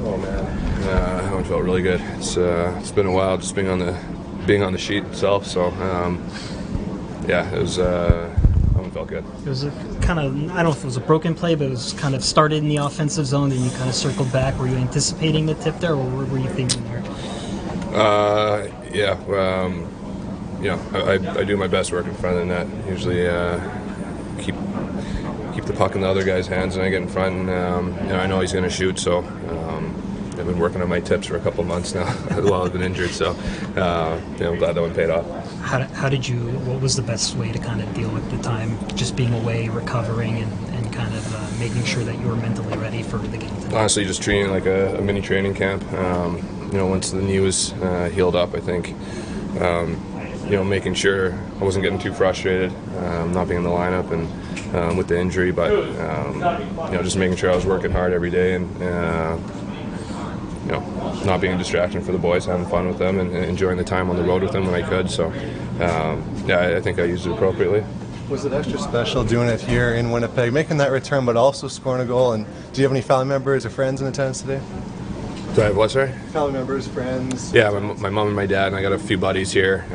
Oh man, that one felt really good. It's been a while just being on the sheet itself. So yeah, it was that one felt good. It was a kind of, I don't know if it was a broken play, but it was kind of started in the offensive zone, then you kind of circled back. Were you anticipating the tip there, or what were you thinking there? Yeah, I do my best work in front of the net. Usually keep the puck in the other guy's hands, and I get in front, and I know he's going to shoot. So I've been working on my tips for a couple months now while I've been injured. So I'm glad that one paid off. What was the best way to kind of deal with the time, just being away, recovering, and kind of making sure that you were mentally ready for the game today? Honestly, just treating it like a mini training camp. Once the knee was healed up, I think, making sure I wasn't getting too frustrated, not being in the lineup and with the injury, but just making sure I was working hard every day and not being a distraction for the boys, having fun with them and enjoying the time on the road with them when I could. So I think I used it appropriately. Was it extra special doing it here in Winnipeg, making that return, but also scoring a goal? And do you have any family members or friends in attendance today? Do I have what, sorry? Family members, friends? Yeah, my mom and my dad, and I got a few buddies here.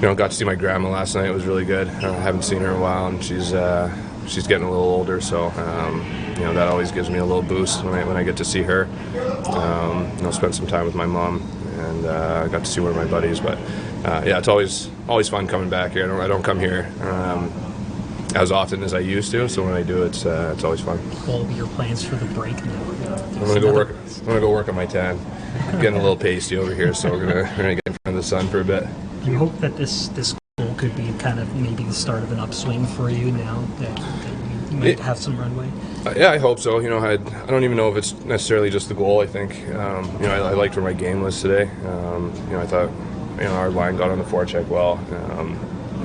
Got to see my grandma last night. It was really good. I haven't seen her in a while, and she's getting a little older, so that always gives me a little boost when I get to see her. Spend some time with my mom, and I got to see one of my buddies. But it's always fun coming back here. I don't come here as often as I used to, so when I do, it's always fun. What will be your plans for the break now? I'm gonna go work on my tan. I'm getting a little pasty over here, so we're gonna get in front of the sun for a bit. Do you hope that this goal could be kind of maybe the start of an upswing for you now that you might have some runway? Yeah, I hope so. I don't even know if it's necessarily just the goal. I think I liked where my game was today. I thought our line got on the forecheck well.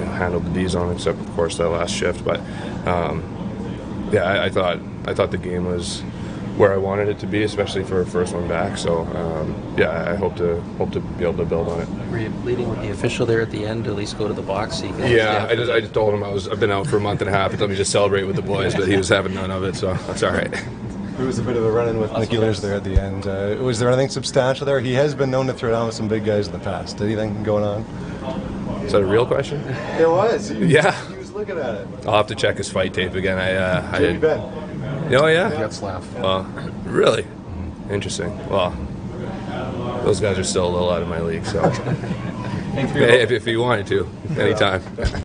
Handled the D zone, except of course that last shift. But I thought the game was where I wanted it to be, especially for a first one back. So I hope to be able to build on it. Were you pleading with the official there at the end to at least go to the box? So you can I just told him I've been out for a month and a half. Let me just celebrate with the boys, but he was having none of it, so that's all right. There was a bit of a run-in with Nicky Lers there at the end. Was there anything substantial there? He has been known to throw down with some big guys in the past. Anything going on? Is that a real question? It was. Yeah. He was looking at it. I'll have to check his fight tape again. I Jamie Ben. Oh yeah. He got slapped. Really? Interesting. Well, those guys are still a little out of my league, so if you wanted to, anytime.